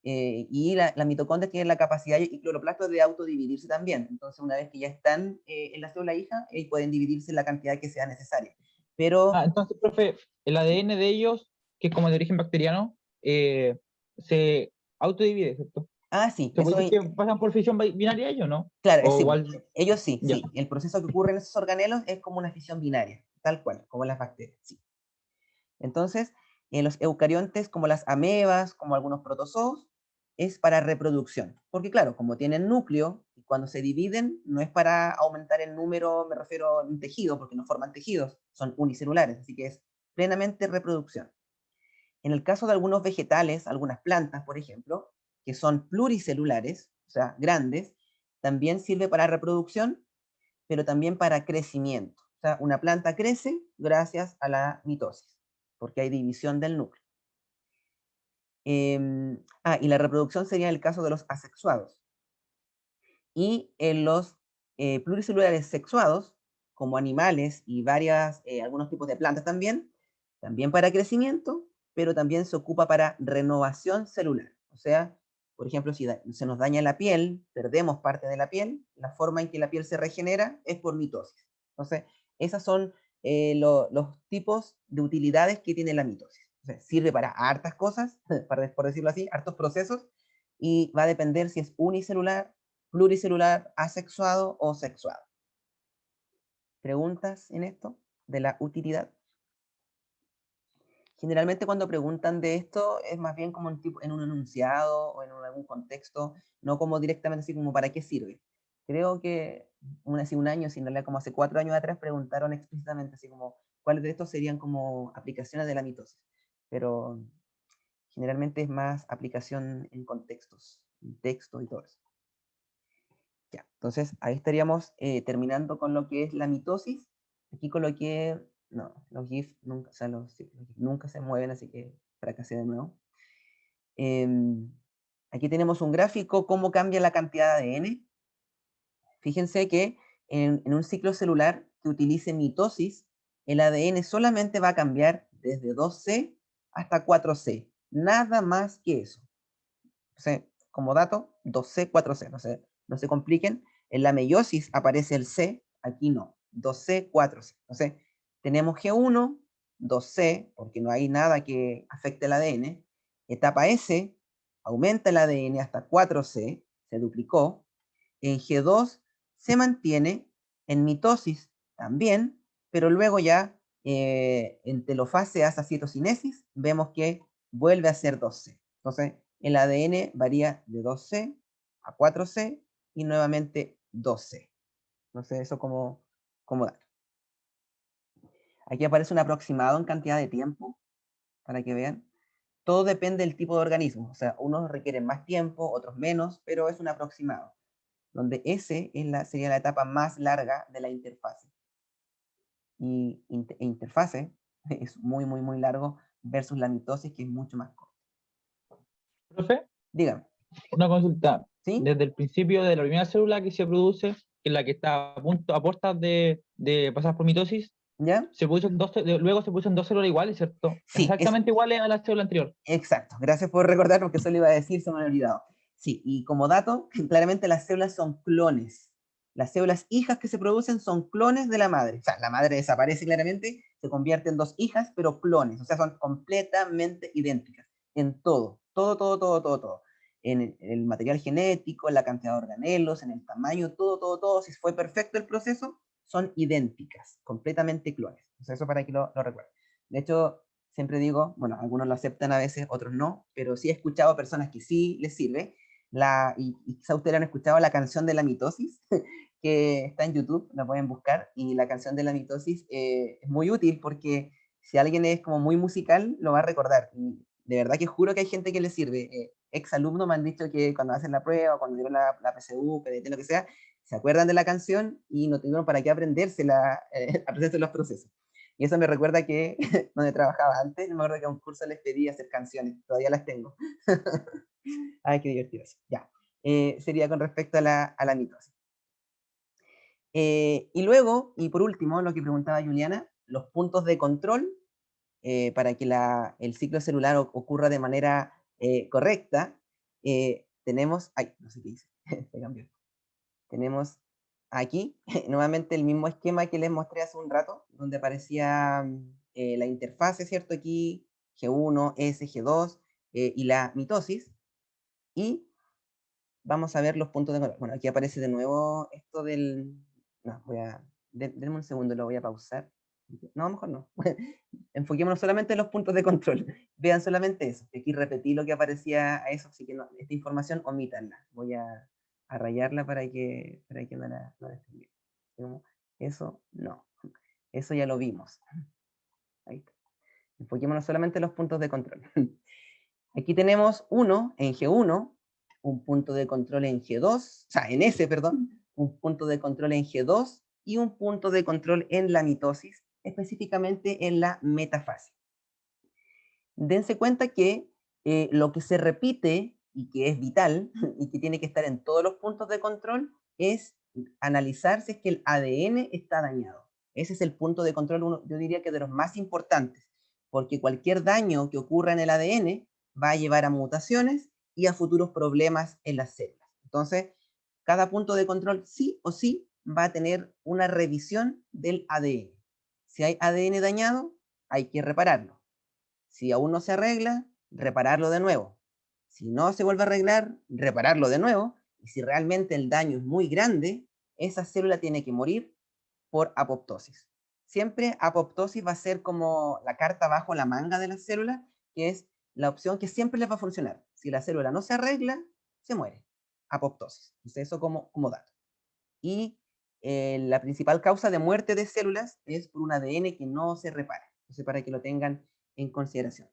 Y la mitocondria tiene la capacidad y cloroplastos de autodividirse también. Entonces, una vez que ya están en la célula hija, pueden dividirse en la cantidad que sea necesaria. Pero, Entonces, profe, el sí. ADN de ellos, que es como de origen bacteriano, se autodivide, ¿cierto? Sí, ¿Se puede decir que pasan por fisión binaria ellos, no? claro, O sí, igual, ellos sí, ya. sí. El proceso que ocurre en esos organelos es como una fisión binaria, tal cual, como las bacterias, sí. Entonces, en los eucariontes, como las amebas, como algunos protozoos, es para reproducción. Porque claro, como tienen núcleo, y cuando se dividen, no es para aumentar el número, me refiero a un tejido, porque no forman tejidos, son unicelulares, así que es plenamente reproducción. En el caso de algunos vegetales, algunas plantas, por ejemplo, que son pluricelulares, o sea, grandes, también sirve para reproducción, pero también para crecimiento. O sea, una planta crece gracias a la mitosis, porque hay división del núcleo. Y la reproducción sería el caso de los asexuados. Y en los pluricelulares sexuados, como animales y algunos tipos de plantas también para crecimiento, pero también se ocupa para renovación celular. O sea, por ejemplo, si se nos daña la piel, perdemos parte de la piel, la forma en que la piel se regenera es por mitosis. Entonces, esos son los tipos de utilidades que tiene la mitosis. O sea, sirve para hartas cosas, por decirlo así, hartos procesos, y va a depender si es unicelular, pluricelular, asexuado o sexuado. ¿Preguntas en esto de la utilidad? Generalmente cuando preguntan de esto es más bien como en un enunciado o en algún contexto, no como directamente así como para qué sirve. Creo que hace un año, sin realidad como hace 4 años atrás, preguntaron explícitamente así como cuáles de estos serían como aplicaciones de la mitosis. Pero generalmente es más aplicación en contextos, en texto y todo eso. Ya, entonces ahí estaríamos terminando con lo que es la mitosis. Aquí coloqué, no, los GIF nunca, o sea, los GIF nunca se mueven, así que fracasé de nuevo. Aquí tenemos un gráfico, cómo cambia la cantidad de ADN. Fíjense que en un ciclo celular que utilice mitosis, el ADN solamente va a cambiar desde 2C hasta 4C. Nada más que eso. Entonces, como dato, 2C, 4C, no se compliquen. En la meiosis aparece el C, aquí no, 2C, 4C. Entonces, tenemos G1, 2C, porque no hay nada que afecte el ADN. Etapa S, aumenta el ADN hasta 4C, se duplicó. En G2 se mantiene, en mitosis también, pero luego ya en telofase hasta citocinesis vemos que vuelve a ser 2C. Entonces, el ADN varía de 2C a 4C y nuevamente 2C. Entonces, eso como dato. Aquí aparece un aproximado en cantidad de tiempo, para que vean. Todo depende del tipo de organismo. O sea, unos requieren más tiempo, otros menos, pero es un aproximado. Donde S sería la etapa más larga de la interfase. Y interfase es muy, muy, muy largo versus la mitosis, que es mucho más corta. Profe, Dígame, una consulta. ¿sí? Desde el principio de la primera célula que se produce, que es la que está a puertas de pasar por mitosis, ¿Ya? luego se pusieron dos células iguales, ¿cierto? Sí, Exactamente iguales a la célula anterior. exacto. Gracias por recordar, porque eso le iba a decir, se me había olvidado. Sí, y como dato, claramente las células son clones. Las células hijas que se producen son clones de la madre. O sea, la madre desaparece claramente, se convierte en dos hijas, pero clones. O sea, son completamente idénticas en todo. Todo, todo, todo, todo, todo. En el material genético, en la cantidad de organelos, en el tamaño, todo, todo, todo. Si fue perfecto el proceso, son idénticas, completamente clones. O sea, eso para que lo recuerden. De hecho, siempre digo, bueno, algunos lo aceptan a veces, otros no, pero sí he escuchado personas que sí les sirve, y quizá ustedes han escuchado la canción de la mitosis, que está en YouTube, la pueden buscar, y la canción de la mitosis es muy útil porque si alguien es como muy musical, lo va a recordar. Y de verdad que juro que hay gente que le sirve. Ex alumnos me han dicho que cuando hacen la prueba, cuando dieron la PSU, PDT, lo que sea, se acuerdan de la canción y no tuvieron para qué aprendérsela, aprenderse los procesos. Y eso me recuerda que donde trabajaba antes, me acuerdo que a un curso les pedí hacer canciones, todavía las tengo. Ay, qué divertido eso. Ya. Sería con respecto a la mitosis. Y luego, y por último, lo que preguntaba Juliana, los puntos de control para que el ciclo celular ocurra de manera correcta. Tenemos, ay, no sé qué dice, se cambió. Tenemos aquí nuevamente el mismo esquema que les mostré hace un rato, donde aparecía la interfase, ¿cierto? Aquí G1, S, G2 y la mitosis. Y vamos a ver los puntos de control. Bueno, aquí aparece de nuevo esto del... No, denme un segundo, lo voy a pausar. No, mejor no. Enfoquémonos solamente en los puntos de control. Vean solamente eso. Aquí repetí lo que aparecía a eso, así que no, esta información omítanla. Voy a rayarla para que no la estén viendo. Eso no. Eso ya lo vimos. Ahí está. Enfoquémonos solamente en los puntos de control. Aquí tenemos uno en G1, un punto de control en G2, o sea, en S, perdón, un punto de control en G2 y un punto de control en la mitosis, específicamente en la metafase. Dense cuenta que lo que se repite y que es vital y que tiene que estar en todos los puntos de control es analizar si es que el ADN está dañado. Ese es el punto de control, yo diría que de los más importantes, porque cualquier daño que ocurra en el ADN va a llevar a mutaciones y a futuros problemas en las células. Entonces, cada punto de control sí o sí va a tener una revisión del ADN. Si hay ADN dañado, hay que repararlo. Si aún no se arregla, repararlo de nuevo. Si no se vuelve a arreglar, repararlo de nuevo. Y si realmente el daño es muy grande, esa célula tiene que morir por apoptosis. Siempre apoptosis va a ser como la carta bajo la manga de la célula, que es la opción que siempre les va a funcionar. Si la célula no se arregla, se muere. Apoptosis. Entonces eso como dato. Y la principal causa de muerte de células es por un ADN que no se repara. Entonces para que lo tengan en consideración.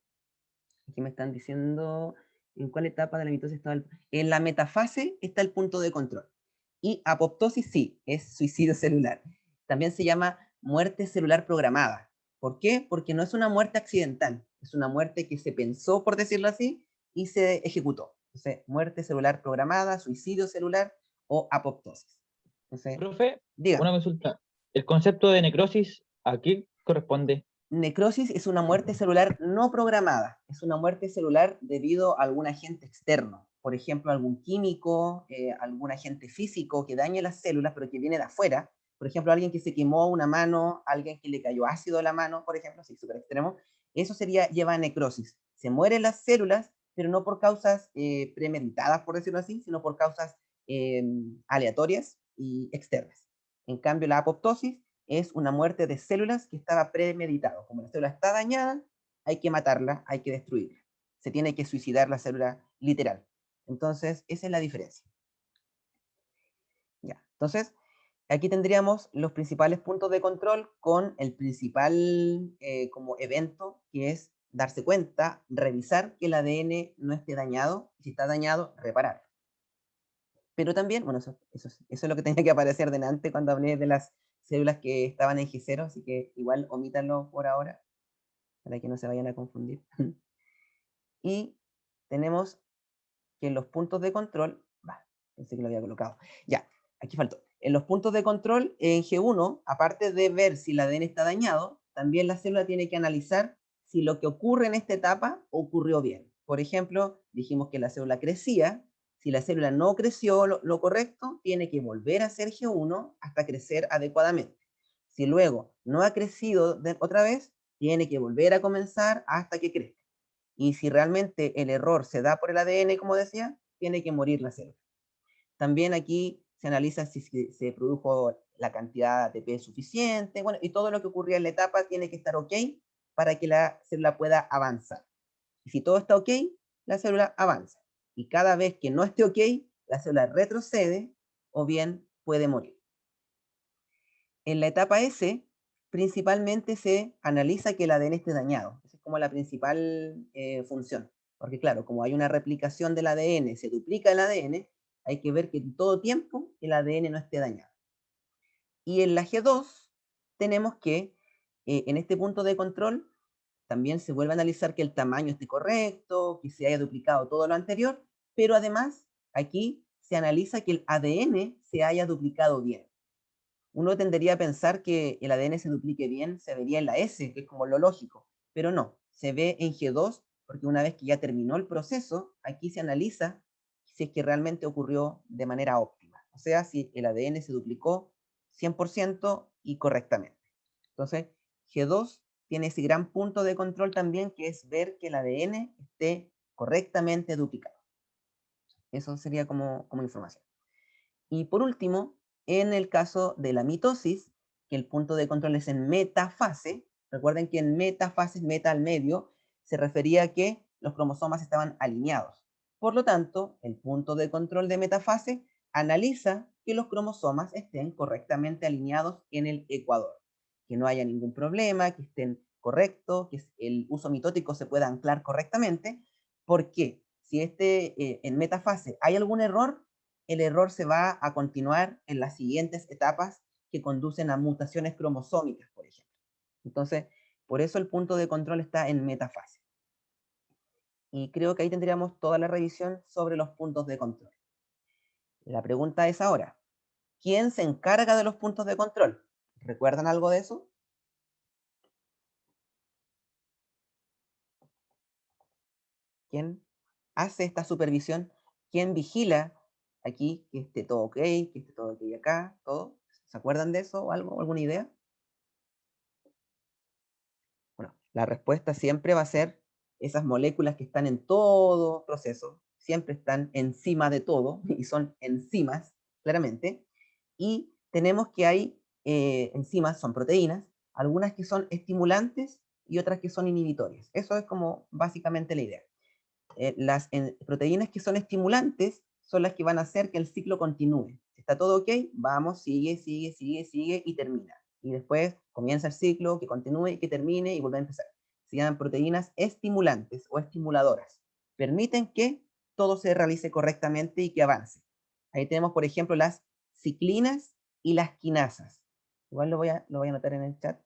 Aquí me están diciendo en cuál etapa de la mitosis estaba en la metafase está el punto de control. Y apoptosis sí, es suicidio celular. También se llama muerte celular programada. ¿Por qué? Porque no es una muerte accidental, es una muerte que se pensó, por decirlo así, y se ejecutó. Entonces, muerte celular programada, suicidio celular o apoptosis. Entonces, Profe, diga. una consulta. ¿El concepto de necrosis a qué corresponde? Necrosis es una muerte celular no programada, es una muerte celular debido a algún agente externo, por ejemplo, algún químico, algún agente físico que dañe las células, pero que viene de afuera, por ejemplo, alguien que se quemó una mano, alguien que le cayó ácido a la mano, por ejemplo, así súper extremo, eso lleva a necrosis. Se mueren las células, pero no por causas premeditadas, por decirlo así, sino por causas aleatorias y externas. En cambio, la apoptosis es una muerte de células que estaba premeditado. Como la célula está dañada, hay que matarla, hay que destruirla. Se tiene que suicidar la célula literal. Entonces, esa es la diferencia. Ya. Entonces, aquí tendríamos los principales puntos de control con el principal como evento, que es darse cuenta, revisar que el ADN no esté dañado, si está dañado, repararlo. Pero también, bueno, eso es lo que tenía que aparecer delante cuando hablé de las células que estaban en G0, así que igual omítanlo por ahora, para que no se vayan a confundir. Y tenemos que en los puntos de control, pensé que lo había colocado, ya, aquí faltó. En los puntos de control, en G1, aparte de ver si el ADN está dañado, también la célula tiene que analizar si lo que ocurre en esta etapa ocurrió bien. Por ejemplo, dijimos que la célula crecía. Si la célula no creció lo correcto, tiene que volver a hacer G1 hasta crecer adecuadamente. Si luego no ha crecido otra vez, tiene que volver a comenzar hasta que crezca. Y si realmente el error se da por el ADN, como decía, tiene que morir la célula. También aquí se analiza si se produjo la cantidad de ATP suficiente, bueno, y todo lo que ocurría en la etapa tiene que estar ok para que la célula pueda avanzar. Y si todo está ok, la célula avanza. Y cada vez que no esté ok, la célula retrocede o bien puede morir. En la etapa S, principalmente se analiza que el ADN esté dañado. Esa es como la principal función. Porque claro, como hay una replicación del ADN, se duplica el ADN, hay que ver que en todo tiempo el ADN no esté dañado. Y en la G2 tenemos que en este punto de control también se vuelve a analizar que el tamaño esté correcto, que se haya duplicado todo lo anterior, pero además aquí se analiza que el ADN se haya duplicado bien. Uno tendería a pensar que el ADN se duplique bien, se vería en la S, que es como lo lógico, pero no, se ve en G2 porque una vez que ya terminó el proceso, aquí se analiza si es que realmente ocurrió de manera óptima, o sea, si el ADN se duplicó 100% y correctamente. Entonces, G2 tiene ese gran punto de control también, que es ver que el ADN esté correctamente duplicado. Eso sería como información. Y por último, en el caso de la mitosis, que el punto de control es en metafase, recuerden que en metafase, meta al medio, se refería a que los cromosomas estaban alineados. Por lo tanto, el punto de control de metafase analiza que los cromosomas estén correctamente alineados en el ecuador, que no haya ningún problema, que estén correctos, que el uso mitótico se pueda anclar correctamente, porque si en metafase hay algún error, el error se va a continuar en las siguientes etapas que conducen a mutaciones cromosómicas, por ejemplo. Entonces, por eso el punto de control está en metafase. Y creo que ahí tendríamos toda la revisión sobre los puntos de control. La pregunta es ahora, ¿quién se encarga de los puntos de control? ¿Recuerdan algo de eso? ¿Quién hace esta supervisión? ¿Quién vigila aquí que esté todo ok, que esté todo ok acá, todo? ¿Se acuerdan de eso o algo, alguna idea? Bueno, la respuesta siempre va a ser esas moléculas que están en todo proceso, siempre están encima de todo y son enzimas, claramente. Y tenemos que hay enzimas, son proteínas, algunas que son estimulantes y otras que son inhibitorias. Eso es como básicamente la idea. Las proteínas que son estimulantes son las que van a hacer que el ciclo continúe. Si está todo ok, vamos, sigue, sigue, sigue, sigue y termina. Y después comienza el ciclo, que continúe y que termine y vuelve a empezar. Se llaman proteínas estimulantes o estimuladoras. Permiten que todo se realice correctamente y que avance. Ahí tenemos, por ejemplo, las ciclinas y las quinasas. Igual lo voy a anotar en el chat.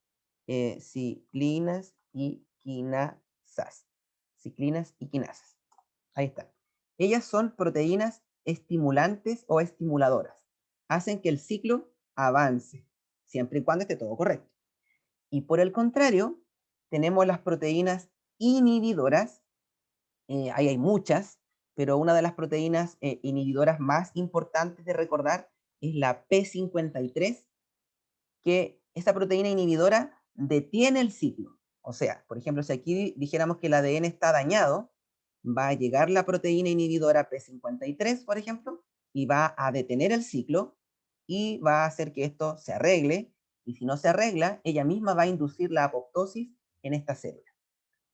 Ciclinas y quinasas. Ciclinas y quinasas. Ahí está. Ellas son proteínas estimulantes o estimuladoras. Hacen que el ciclo avance, siempre y cuando esté todo correcto. Y por el contrario, tenemos las proteínas inhibidoras. Ahí hay muchas, pero una de las proteínas inhibidoras más importantes de recordar es la P53, que esta proteína inhibidora detiene el ciclo. O sea, por ejemplo, si aquí dijéramos que el ADN está dañado, va a llegar la proteína inhibidora P53, por ejemplo, y va a detener el ciclo y va a hacer que esto se arregle. Y si no se arregla, ella misma va a inducir la apoptosis en esta célula.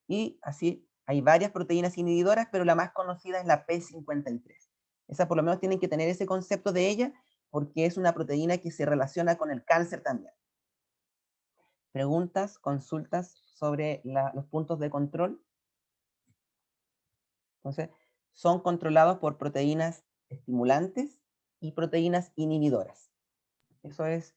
Y así hay varias proteínas inhibidoras, pero la más conocida es la P53. Esa por lo menos tienen que tener ese concepto de ella, porque es una proteína que se relaciona con el cáncer también. Preguntas, consultas sobre los puntos de control. Entonces, son controlados por proteínas estimulantes y proteínas inhibidoras. Eso es,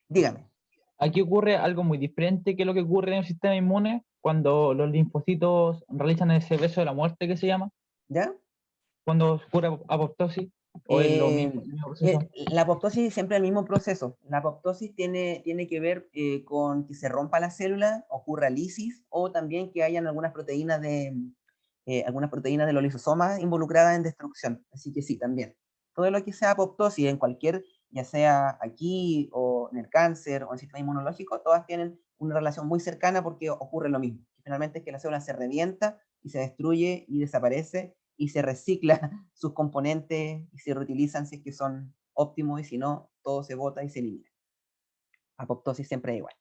dígame. Aquí ocurre algo muy diferente que lo que ocurre en el sistema inmune cuando los linfocitos realizan ese beso de la muerte que se llama, ¿Ya? cuando ocurre apoptosis, o es lo mismo, el mismo proceso. La apoptosis siempre es el mismo proceso. La apoptosis tiene que ver con que se rompa la célula, ocurra lisis, o también que hayan algunas proteínas de los lisosomas involucradas en destrucción. Así que sí, también. Todo lo que sea apoptosis en cualquier, ya sea aquí o en el cáncer o en el sistema inmunológico, todas tienen una relación muy cercana porque ocurre lo mismo. Finalmente es que la célula se revienta y se destruye y desaparece y se recicla sus componentes y se reutilizan si es que son óptimos y si no, todo se bota y se elimina. Apoptosis siempre es igual.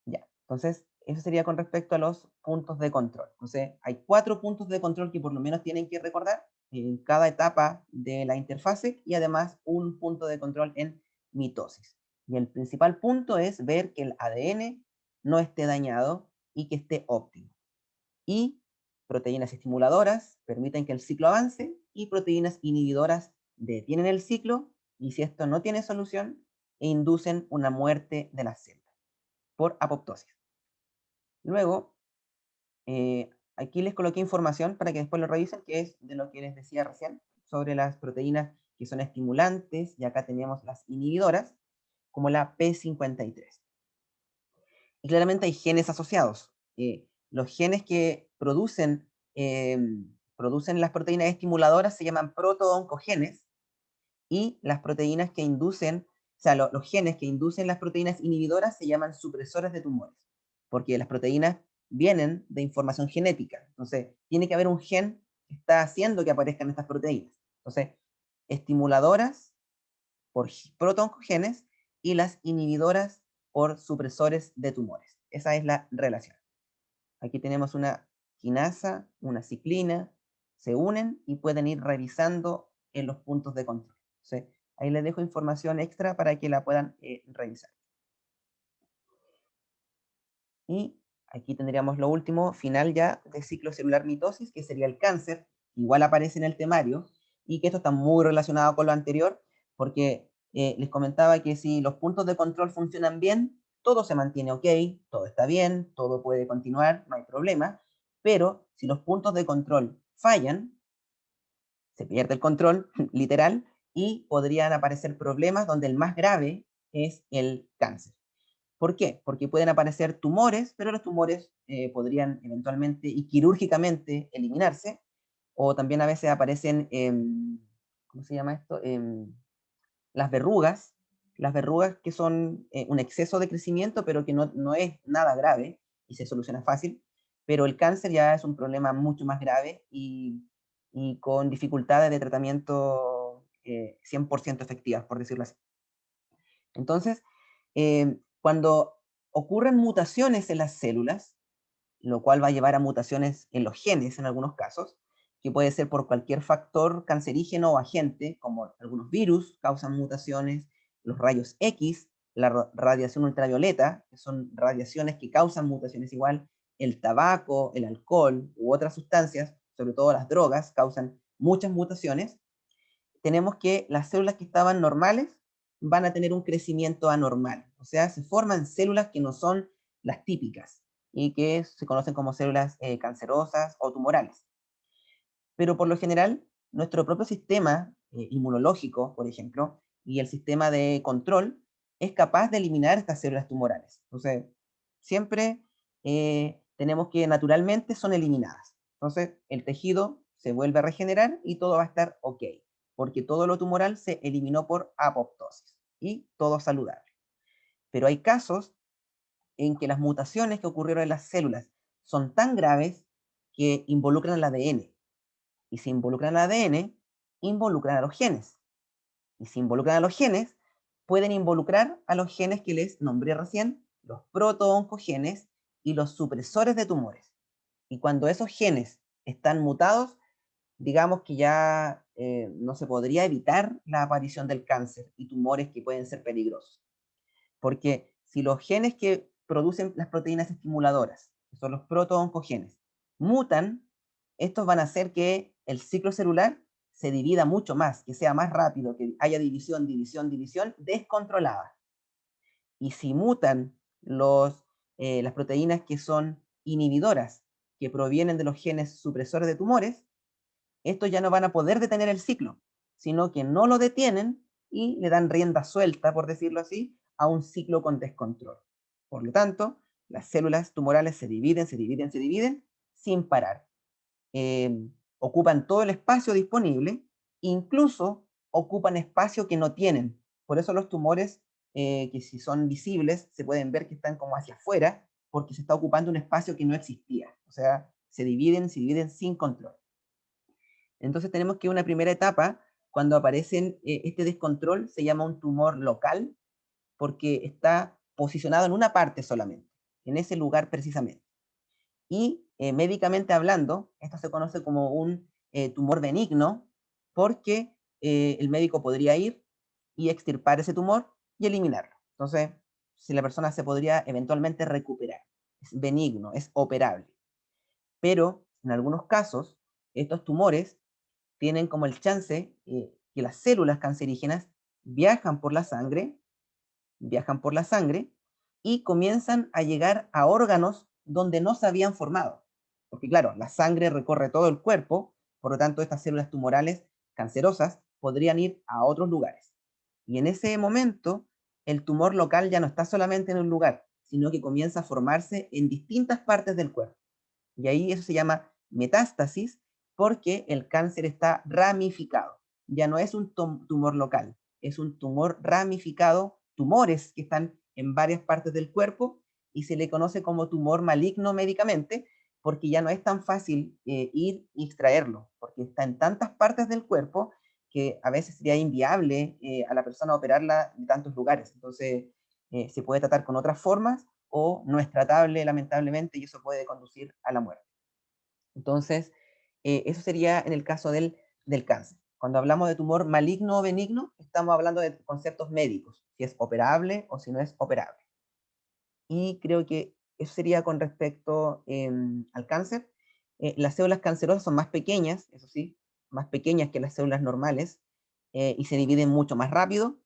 Ya, entonces eso sería con respecto a los puntos de control. Entonces hay 4 puntos de control que por lo menos tienen que recordar en cada etapa de la interfase y además un punto de control en mitosis. Y el principal punto es ver que el ADN no esté dañado y que esté óptimo. Y proteínas estimuladoras permiten que el ciclo avance y proteínas inhibidoras detienen el ciclo y si esto no tiene solución, inducen una muerte de la célula. por apoptosis. Luego, aquí les coloqué información para que después lo revisen, que es de lo que les decía recién, sobre las proteínas que son estimulantes, y acá teníamos las inhibidoras, como la P53. Y claramente hay genes asociados. Los genes que producen las proteínas estimuladoras se llaman protooncogenes, y las proteínas que inducen, o sea, los genes que inducen las proteínas inhibidoras se llaman supresores de tumores, porque las proteínas vienen de información genética. Entonces, tiene que haber un gen que está haciendo que aparezcan estas proteínas. Entonces, estimuladoras por protooncogenes y las inhibidoras por supresores de tumores. Esa es la relación. Aquí tenemos una quinasa, una ciclina, se unen y pueden ir revisando en los puntos de control. Entonces, ahí les dejo información extra para que la puedan revisar. Y aquí tendríamos lo último, final ya de ciclo celular mitosis, que sería el cáncer, igual aparece en el temario, y que esto está muy relacionado con lo anterior, porque les comentaba que si los puntos de control funcionan bien, todo se mantiene ok, todo está bien, todo puede continuar, no hay problema, pero si los puntos de control fallan, se pierde el control, literal, y podrían aparecer problemas donde el más grave es el cáncer. ¿Por qué? Porque pueden aparecer tumores, pero los tumores podrían eventualmente y quirúrgicamente eliminarse, o también a veces aparecen, ¿cómo se llama esto? Las verrugas que son un exceso de crecimiento, pero que no es nada grave y se soluciona fácil, pero el cáncer ya es un problema mucho más grave y con dificultades de tratamiento 100% efectivas, por decirlo así. Entonces, cuando ocurren mutaciones en las células, lo cual va a llevar a mutaciones en los genes en algunos casos, que puede ser por cualquier factor cancerígeno o agente, como algunos virus causan mutaciones, los rayos X, la radiación ultravioleta, que son radiaciones que causan mutaciones igual, el tabaco, el alcohol u otras sustancias, sobre todo las drogas, causan muchas mutaciones. Tenemos que las células que estaban normales van a tener un crecimiento anormal, o sea, se forman células que no son las típicas y que se conocen como células cancerosas o tumorales. Pero por lo general, nuestro propio sistema inmunológico, por ejemplo, y el sistema de control es capaz de eliminar estas células tumorales. Entonces, siempre tenemos que naturalmente son eliminadas. Entonces, el tejido se vuelve a regenerar y todo va a estar ok, porque todo lo tumoral se eliminó por apoptosis y todo saludable. Pero hay casos en que las mutaciones que ocurrieron en las células son tan graves que involucran el ADN. Y si involucran el ADN, involucran a los genes. Y si involucran a los genes, pueden involucrar a los genes que les nombré recién, los protooncogenes y los supresores de tumores. Y cuando esos genes están mutados, digamos que ya no se podría evitar la aparición del cáncer y tumores que pueden ser peligrosos. Porque si los genes que producen las proteínas estimuladoras, que son los protooncogenes, mutan, estos van a hacer que el ciclo celular se divida mucho más, que sea más rápido, que haya división, división, división descontrolada. Y si mutan las proteínas que son inhibidoras, que provienen de los genes supresores de tumores, estos ya no van a poder detener el ciclo, sino que no lo detienen y le dan rienda suelta, por decirlo así, a un ciclo con descontrol. Por lo tanto, las células tumorales se dividen, se dividen, se dividen sin parar. Ocupan todo el espacio disponible, incluso ocupan espacio que no tienen. Por eso los tumores, que si son visibles, se pueden ver que están como hacia afuera, porque se está ocupando un espacio que no existía. O sea, se dividen sin control. Entonces tenemos que una primera etapa, cuando aparece este descontrol, se llama un tumor local, porque está posicionado en una parte solamente, en ese lugar precisamente. Y médicamente hablando, esto se conoce como un tumor benigno, porque el médico podría ir y extirpar ese tumor y eliminarlo. Entonces, si la persona se podría eventualmente recuperar, es benigno, es operable. Pero en algunos casos, estos tumores tienen como el chance que las células cancerígenas viajan por la sangre y comienzan a llegar a órganos donde no se habían formado. Porque claro, la sangre recorre todo el cuerpo, por lo tanto estas células tumorales cancerosas podrían ir a otros lugares. Y en ese momento, el tumor local ya no está solamente en un lugar, sino que comienza a formarse en distintas partes del cuerpo. Y ahí eso se llama metástasis porque el cáncer está ramificado. Ya no es un tumor local, es un tumor ramificado, tumores que están en varias partes del cuerpo y se le conoce como tumor maligno médicamente porque ya no es tan fácil ir y extraerlo, porque está en tantas partes del cuerpo que a veces sería inviable a la persona operarla en tantos lugares. Entonces, se puede tratar con otras formas o no es tratable, lamentablemente, y eso puede conducir a la muerte. Entonces, eso sería en el caso del cáncer. Cuando hablamos de tumor maligno o benigno, estamos hablando de conceptos médicos, si es operable o si no es operable. Y creo que eso sería con respecto al cáncer. Las células cancerosas son más pequeñas, eso sí, más pequeñas que las células normales, y se dividen mucho más rápido.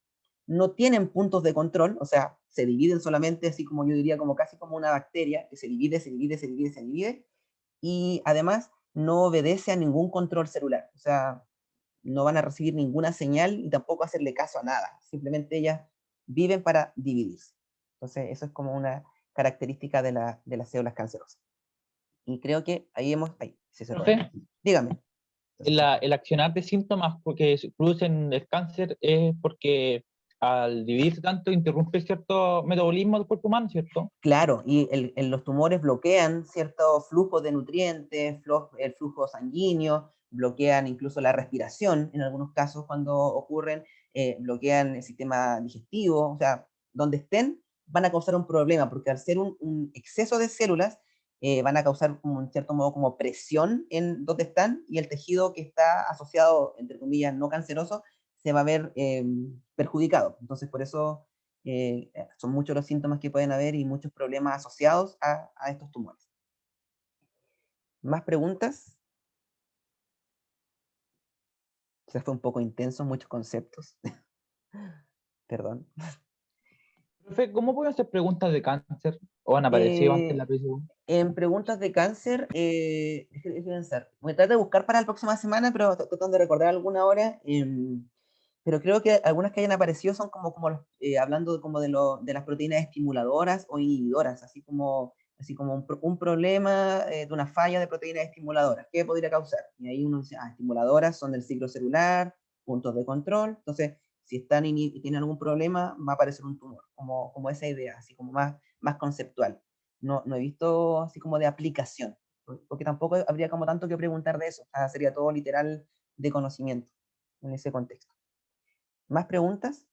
No tienen puntos de control, o sea, se dividen solamente así como yo diría, como casi como una bacteria, que se divide, se divide, se divide, se divide, y además no obedece a ningún control celular, o sea, no van a recibir ninguna señal y tampoco hacerle caso a nada, simplemente ellas viven para dividirse. Entonces, eso es como una característica de las células cancerosas. Y creo que ahí se cerró. Profe, Dígame. el accionar de síntomas porque se producen el cáncer es porque al dividirse tanto interrumpe cierto metabolismo del cuerpo humano, ¿cierto? Claro, y los tumores bloquean ciertos flujos de nutrientes, el flujo sanguíneo, bloquean incluso la respiración, en algunos casos cuando ocurren, bloquean el sistema digestivo, o sea, donde estén van a causar un problema, porque al ser un exceso de células, van a causar como, en cierto modo como presión en donde están, y el tejido que está asociado, entre comillas, no canceroso, se va a ver perjudicado. Entonces, por eso son muchos los síntomas que pueden haber y muchos problemas asociados a estos tumores. ¿Más preguntas? Se fue un poco intenso, muchos conceptos. Perdón. Profe, ¿cómo pueden hacer preguntas de cáncer? ¿O han aparecido antes en la prisión? En preguntas de cáncer, déjame pensar. Voy a tratar de buscar para la próxima semana, pero estoy tratando de recordar alguna hora. Pero creo que algunas que hayan aparecido son hablando como de las proteínas estimuladoras o inhibidoras, así como un problema de una falla de proteínas estimuladoras. ¿Qué podría causar? Y ahí uno dice, estimuladoras son del ciclo celular, puntos de control. Entonces, si tienen algún problema, va a aparecer un tumor, como esa idea, así como más conceptual. No he visto así como de aplicación, porque tampoco habría como tanto que preguntar de eso. O sea, sería todo literal de conocimiento en ese contexto. ¿Más preguntas?